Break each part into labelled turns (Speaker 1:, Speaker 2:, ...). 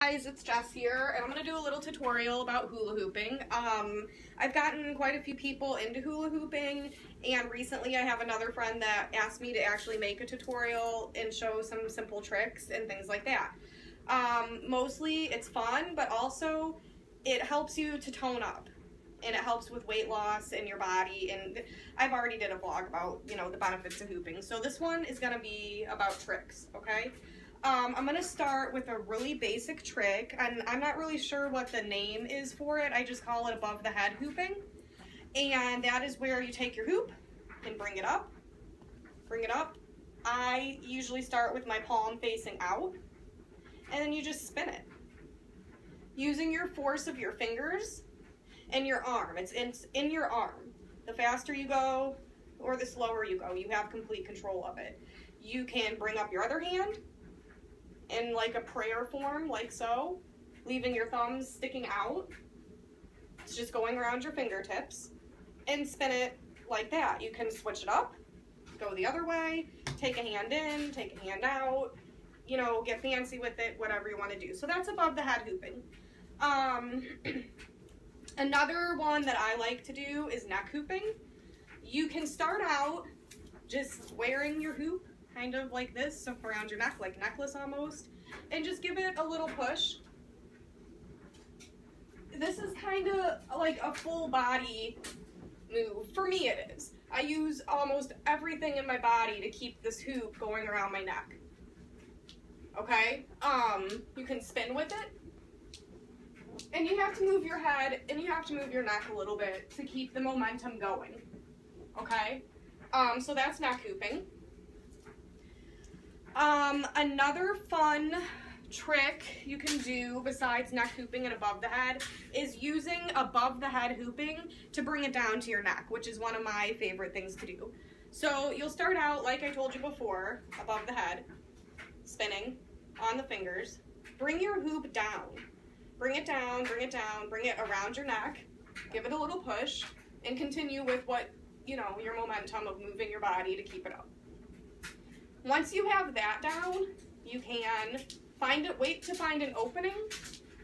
Speaker 1: Guys, it's Jess here, and I'm going to do a little tutorial about hula hooping. I've gotten quite a few people into hula hooping, and recently I have another friend that asked me to actually make a tutorial and show some simple tricks and things like that. Mostly it's fun, but also it helps you to tone up, and it helps with weight loss in your body, and I've already did a vlog about, you know, the benefits of hooping. So this one is going to be about tricks, okay? I'm going to start with a really basic trick, and I'm not really sure what the name is for it. I just call it above the head hooping. And that is where you take your hoop and bring it up. Bring it up. I usually start with my palm facing out, and then you just spin it. Using your force of your fingers and your arm. It's in your arm. The faster you go or the slower you go, you have complete control of it. You can bring up your other hand in like a prayer form, like so, leaving your thumbs sticking out. It's just going around your fingertips, and spin it like that. You can switch it up, go the other way, take a hand in, take a hand out, you know, get fancy with it, whatever you want to do. So that's above the head hooping. Another one that I like to do is neck hooping. You can start out just wearing your hoop kind of like this, so around your neck, like necklace almost, and just give it a little push. This is kind of like a full body move. For me it is. I use almost everything in my body to keep this hoop going around my neck. Okay? You can spin with it, and you have to move your head and you have to move your neck a little bit to keep the momentum going. Okay? So that's neck hooping. Another fun trick you can do besides neck hooping and above the head is using above the head hooping to bring it down to your neck, which is one of my favorite things to do. So you'll start out, like I told you before, above the head, spinning on the fingers. Bring your hoop down. Bring it down, bring it down, bring it around your neck, give it a little push, and continue with what, you know, your momentum of moving your body to keep it up. Once you have that down, you can wait to find an opening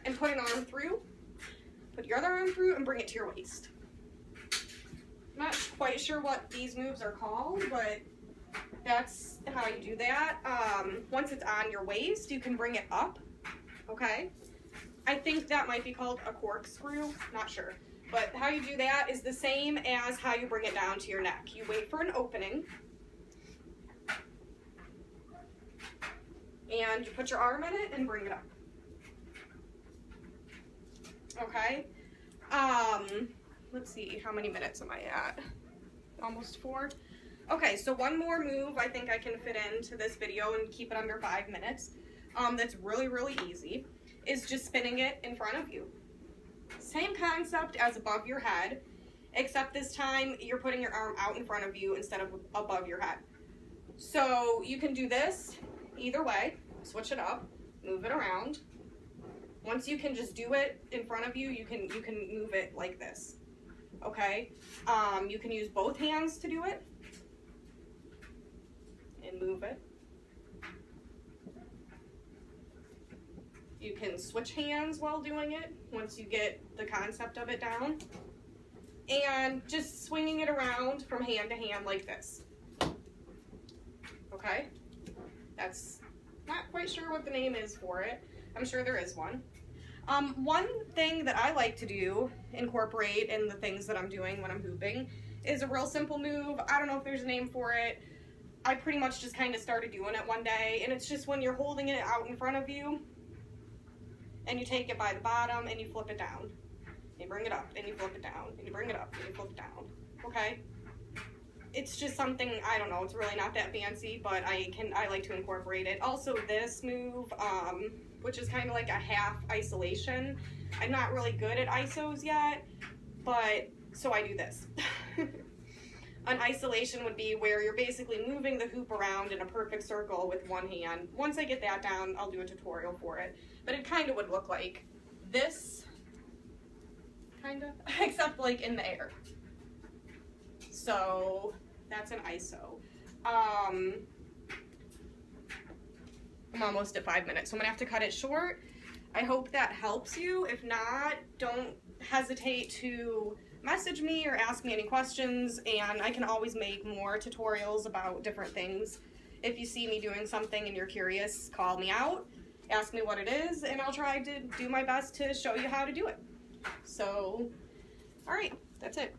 Speaker 1: and put an arm through. Put your other arm through and bring it to your waist. I'm not quite sure what these moves are called, but that's how you do that. Once it's on your waist, you can bring it up, okay? I think that might be called a corkscrew, not sure. But how you do that is the same as how you bring it down to your neck. You wait for an opening, and you put your arm in it and bring it up. Okay? Let's see, how many minutes am I at? Almost 4? Okay, so one more move I think I can fit into this video and keep it under 5 minutes. That's really, really easy, is just spinning it in front of you. Same concept as above your head, except this time you're putting your arm out in front of you instead of above your head. So you can do this either way, switch it up, move it around. Once you can just do it in front of you, you can move it like this. Okay? You can use both hands to do it and move it. You can switch hands while doing it once you get the concept of it down. And just swinging it around from hand to hand like this. Okay? That's not quite sure what the name is for it. I'm sure there is one. One thing that I like to do, incorporate in the things that I'm doing when I'm hooping, is a real simple move. I don't know if there's a name for it. I pretty much just kind of started doing it one day, and it's just when you're holding it out in front of you, and you take it by the bottom, and you flip it down. You bring it up, and you flip it down, and you bring it up, and you flip it down. Okay? It's just something, I don't know, it's really not that fancy, but I like to incorporate it. Also this move, which is kind of like a half isolation. I'm not really good at isos yet, but, so I do this. An isolation would be where you're basically moving the hoop around in a perfect circle with one hand. Once I get that down, I'll do a tutorial for it. But it kind of would look like this, kind of, except like in the air. So that's an ISO. I'm almost at 5 minutes, so I'm gonna have to cut it short. I hope that helps you. If not, don't hesitate to message me or ask me any questions, and I can always make more tutorials about different things. If you see me doing something and you're curious, call me out, ask me what it is, and I'll try to do my best to show you how to do it. So, alright, that's it.